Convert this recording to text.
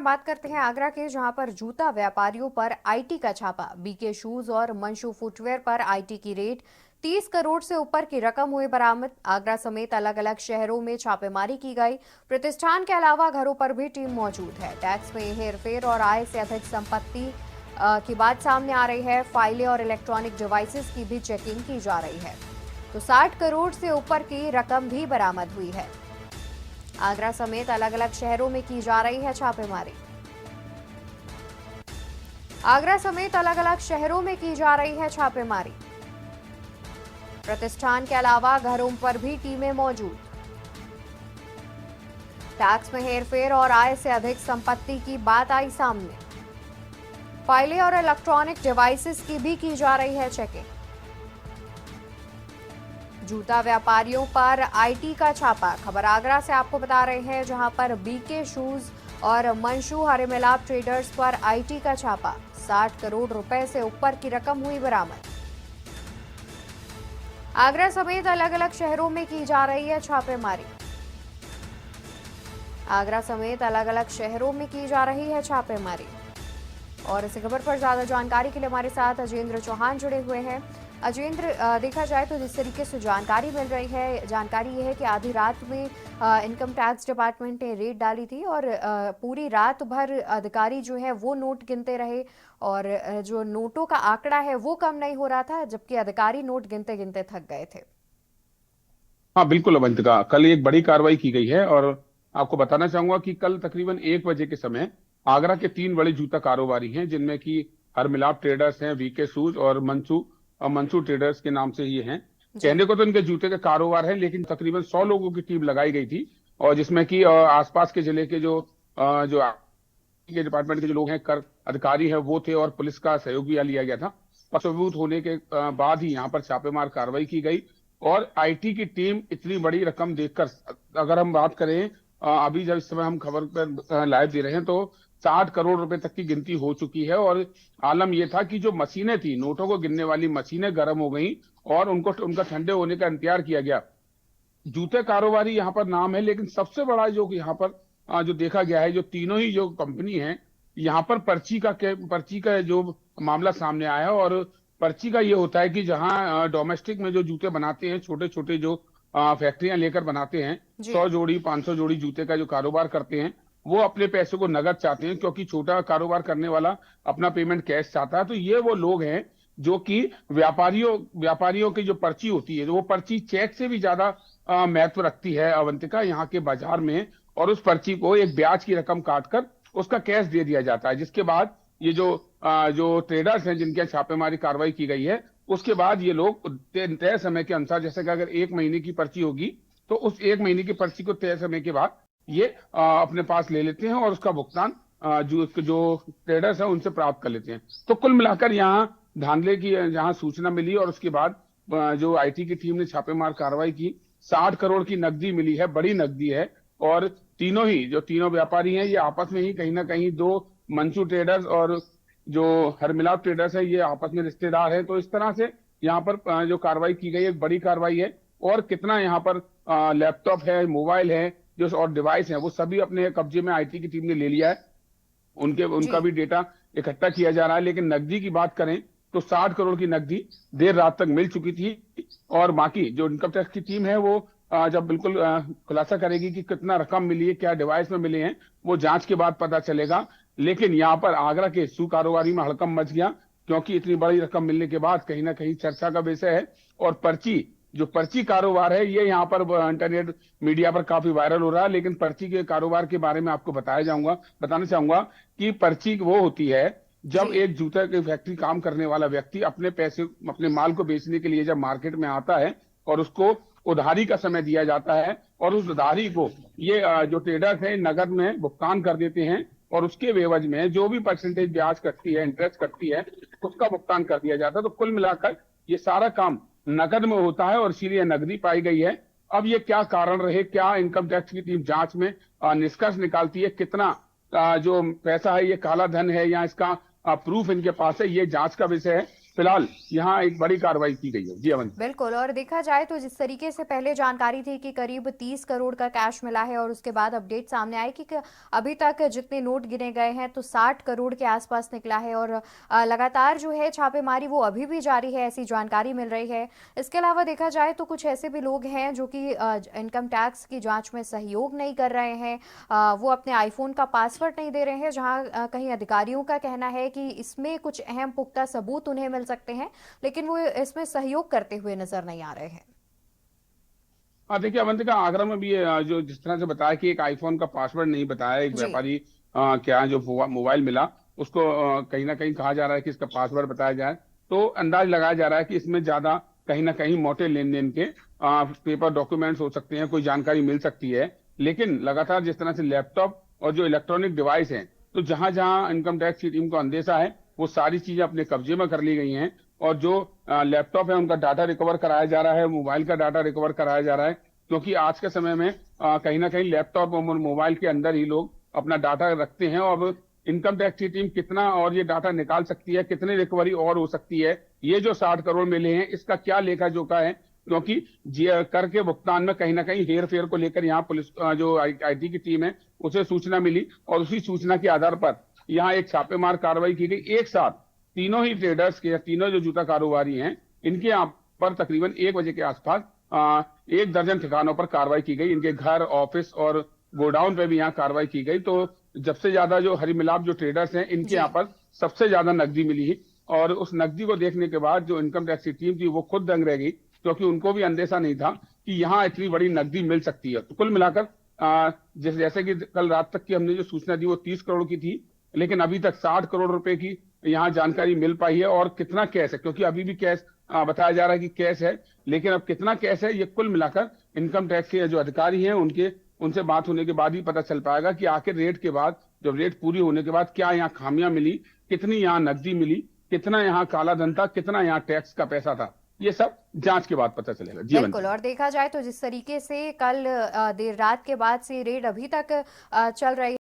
बात करते हैं आगरा के, जहां पर जूता व्यापारियों पर आईटी का छापा। बीके शूज और मंशू फुटवेयर पर आईटी की रेड। 30 करोड़ से ऊपर की रकम हुई बरामद। आगरा समेत अलग अलग शहरों में छापेमारी की गई। प्रतिष्ठान के अलावा घरों पर भी टीम मौजूद है। टैक्स में हेरफेर और आय से अधिक संपत्ति की बात सामने आ रही है। फाइलें और इलेक्ट्रॉनिक डिवाइसेस की भी चेकिंग की जा रही है। तो 60 करोड़ से ऊपर की रकम भी बरामद हुई है। आगरा समेत अलग अलग शहरों में की जा रही है छापेमारी। आगरा समेत अलग अलग शहरों में की जा रही है छापेमारी। प्रतिष्ठान के अलावा घरों पर भी टीमें मौजूद। टैक्स में हेरफेर और आय से अधिक संपत्ति की बात आई सामने। फाइलें और इलेक्ट्रॉनिक डिवाइसेस की भी की जा रही है चेकिंग। जूता व्यापारियों पर आईटी का छापा। खबर आगरा से आपको बता रहे हैं, जहां पर बीके शूज और मंशू हरेमिलाप ट्रेडर्स पर आईटी का छापा। 60 करोड़ रुपए से ऊपर की रकम हुई बरामद। आगरा समेत अलग अलग शहरों में की जा रही है छापेमारी। आगरा समेत अलग अलग शहरों में की जा रही है छापेमारी। और इस खबर पर ज्यादा जानकारी के लिए हमारे साथ अजेंद्र चौहान जुड़े हुए हैं। अजेंद्र, देखा जाए तो जिस तरीके से जानकारी मिल रही है, जानकारी ये है कि आधी रात में इनकम टैक्स डिपार्टमेंट ने रेड डाली थी और पूरी रात भर अधिकारी जो है वो नोट गिनते रहे और जो नोटों का आंकड़ा है वो कम नहीं हो रहा था, जबकि अधिकारी नोट गिनते गिनते थक गए थे। हाँ बिल्कुल अवंतिका, कल एक बड़ी कार्रवाई की गई है और आपको बताना चाहूंगा कि कल तकरीबन 1 बजे के समय आगरा के 3 बड़े जूता कारोबारी हैं, जिनमें कि हरमिलाप ट्रेडर्स हैं, वीके शूज और मंसू ट्रेडर्स के नाम से ये हैं। जी। कहने को तो इनके जूते का कारोबार है, लेकिन तकरीबन 100 लोगों की टीम लगाई गई थी और जिसमें कि आसपास के जिले के जो के डिपार्टमेंट के जो लोग हैं, कर अधिकारी हैं, वो थे और पुलिस का सहयोग भी लिया गया था। सबूत होने के बाद ही यहाँ पर छापेमार कार्रवाई की गई और आईटी की टीम इतनी बड़ी रकम देखकर, अगर हम बात करें अभी जब इस समय हम खबर पर लाइव दे रहे हैं, तो 60 करोड़ रुपए तक की गिनती हो चुकी है। और आलम यह था कि जो मशीनें थी, नोटों को गिनने वाली मशीनें गर्म हो गई और उनका ठंडे होने का इंतजार किया गया। जूते कारोबारी यहाँ पर नाम है, लेकिन सबसे बड़ा जो यहाँ पर जो देखा गया है, जो तीनों ही जो कंपनी है, यहाँ पर पर्ची का जो मामला सामने आया है। और पर्ची का ये होता है कि जहाँ डोमेस्टिक में जो जूते बनाते हैं, छोटे छोटे जो फैक्ट्रियां लेकर बनाते हैं, जी। 100 जोड़ी 500 जोड़ी जूते का जो कारोबार करते हैं, वो अपने पैसे को नगद चाहते हैं, क्योंकि छोटा कारोबार करने वाला अपना पेमेंट कैश चाहता है। तो ये वो लोग हैं जो कि व्यापारियों की जो पर्ची होती है, वो पर्ची चेक से भी ज्यादा महत्व रखती है अवंतिका, यहाँ के बाजार में। और उस पर्ची को एक ब्याज की रकम काटकर उसका कैश दे दिया जाता है, जिसके बाद ये जो ट्रेडर्स हैं, जिनके छापेमारी कार्रवाई की गई है, उसके बाद ये लोग तय समय के अनुसार, जैसे कि अगर 1 महीने की पर्ची होगी, तो उस 1 महीने की पर्ची को तय समय के बाद ये अपने पास ले लेते हैं और उसका भुगतान जो ट्रेडर्स हैं उनसे प्राप्त कर लेते हैं। तो कुल मिलाकर यहाँ धांधले की जहाँ सूचना मिली और उसके बाद जो आईटी की टीम ने छापेमार कार्रवाई की, 60 करोड़ की नकदी मिली है, बड़ी नकदी है। और तीनों व्यापारी हैं, ये आपस में ही कहीं ना कहीं, दो मंचू ट्रेडर्स और जो हरमिलाप ट्रेडर्स है, ये आपस में रिश्तेदार हैं। तो इस तरह से यहाँ पर जो कार्रवाई की गई है, एक बड़ी कार्रवाई है। और कितना यहाँ पर लैपटॉप है, मोबाइल है, जो और डिवाइस है, वो सभी अपने कब्जे में आईटी की टीम ने ले लिया है। जी। उनका भी डेटा इकट्ठा किया जा रहा है। लेकिन नकदी की बात करें तो 60 करोड़ की नकदी देर रात तक मिल चुकी थी। और बाकी जो इनकम टैक्स की टीम है, वो जब बिल्कुल खुलासा करेगी कि कितना रकम मिली है, क्या डिवाइस में मिले हैं, वो जांच के बाद पता चलेगा। लेकिन यहाँ पर आगरा के शू कारोबारी में हड़कंप मच गया, क्योंकि इतनी बड़ी रकम मिलने के बाद कहीं ना कहीं चर्चा का विषय है। और पर्ची कारोबार है, ये यहाँ पर इंटरनेट मीडिया पर काफी वायरल हो रहा है। लेकिन पर्ची के कारोबार के बारे में आपको बताना चाहूंगा कि पर्ची वो होती है, जब जी। एक जूता की फैक्ट्री काम करने वाला व्यक्ति अपने माल को बेचने के लिए जब मार्केट में आता है और उसको उधारी का समय दिया जाता है, और उस उधारी को ये जो ट्रेडर्स हैं नगद में भुगतान कर देते हैं, और उसके एवज में जो भी परसेंटेज ब्याज कटती है, इंटरेस्ट कटती है, उसका भुगतान कर दिया जाता है। तो कुल मिलाकर ये सारा काम नकद में होता है और इसीलिए नकदी पाई गई है। अब ये क्या कारण रहे, क्या इनकम टैक्स की टीम जांच में निष्कर्ष निकालती है, कितना जो पैसा है ये काला धन है या इसका प्रूफ इनके पास है, ये जांच का विषय है। फिलहाल यहाँ एक बड़ी कार्रवाई की गई है। जी अवंत। बिल्कुल। और देखा जाए तो जिस तरीके से पहले जानकारी थी कि करीब 30 करोड़ का कैश मिला है और उसके बाद अपडेट सामने आए कि अभी तक जितने नोट गिने गए हैं तो 60 करोड़ के आसपास निकला है और लगातार जो है छापेमारी वो अभी भी जारी है, ऐसी जानकारी मिल रही है। इसके अलावा देखा जाए तो कुछ ऐसे भी लोग हैं जो कि इनकम टैक्स की जांच में सहयोग नहीं कर रहे हैं, वो अपने आईफोन का पासवर्ड नहीं दे रहे हैं, जहां कहीं अधिकारियों का कहना है कि इसमें कुछ अहम पुख्ता सबूत उन्हें मिल सकते हैं, लेकिन वो इसमें सहयोग करते हुए नजर नहीं आ रहे हैं। हाँ देखिए अवंतिका, आगरा में भी जो जिस तरह से बताया कि एक आईफोन का पासवर्ड नहीं बताया एक जी। व्यापारी के यहाँ जो मोबाइल मिला उसको कहीं ना कहीं कहा जा रहा है कि इसका पासवर्ड बताया जाए, तो अंदाज लगाया जा रहा है कि इसमें ज्यादा कहीं ना कहीं मोटे लेन देन के पेपर डॉक्यूमेंट्स हो सकते हैं, कोई जानकारी मिल सकती है। लेकिन लगातार जिस तरह से लैपटॉप और जो इलेक्ट्रॉनिक डिवाइस हैं, तो जहां जहां इनकम टैक्स की टीम को अंदेशा है वो सारी चीजें अपने कब्जे में कर ली गई हैं। और जो लैपटॉप है उनका डाटा रिकवर कराया जा रहा है, मोबाइल का डाटा रिकवर कराया जा रहा है, क्योंकि आज के समय में कहीं ना कहीं लैपटॉप और मोबाइल के अंदर ही लोग अपना डाटा रखते हैं। और इनकम टैक्स की टीम कितना और ये डाटा निकाल सकती है, कितनी रिकवरी और हो सकती है, ये जो 60 करोड़ मिले हैं इसका क्या लेखा जोखा है, क्योंकि कर के भुगतान में कहीं ना कहीं हेर फेर को लेकर यहाँ पुलिस जो आईटी की टीम है उसे सूचना मिली और उसी सूचना के आधार पर यहाँ एक छापेमार कार्रवाई की गई। एक साथ तीनों ही ट्रेडर्स के, तीनों जो जूता कारोबारी हैं, इनके यहाँ पर तकरीबन 1 बजे के आसपास 1 दर्जन ठिकानों पर कार्रवाई की गई। इनके घर, ऑफिस और गोडाउन पे भी यहाँ कार्रवाई की गई। तो जब से ज्यादा जो हरी मिलाप जो ट्रेडर्स हैं इनके जी। यहाँ पर सबसे ज्यादा नकदी मिली है। और उस नकदी को देखने के बाद जो इनकम टैक्स की टीम थी वो खुद दंग रह गई, क्योंकि उनको भी अंदेशा नहीं था कि यहाँ इतनी बड़ी नकदी मिल सकती है। तो कुल मिलाकर जैसे कि कल रात तक की हमने जो सूचना दी वो 30 करोड़ की थी, लेकिन अभी तक 60 करोड़ रुपए की यहाँ जानकारी मिल पाई है। और कितना कैश है, क्योंकि अभी भी कैश बताया जा रहा है कि कैश है, लेकिन अब कितना कैश है ये कुल मिलाकर इनकम टैक्स के जो अधिकारी हैं उनसे बात होने के बाद ही पता चल पाएगा कि आखिर रेट के बाद, जब रेट पूरी होने के बाद क्या यहाँ खामियां मिली, कितनी यहाँ नकदी मिली, कितना यहाँ काला धन था, कितना यहाँ टैक्स का पैसा था। ये सब जांच के बाद पता चलेगा। जी बिल्कुल। और देखा जाए तो जिस तरीके से कल देर रात के बाद से रेड अभी तक चल रही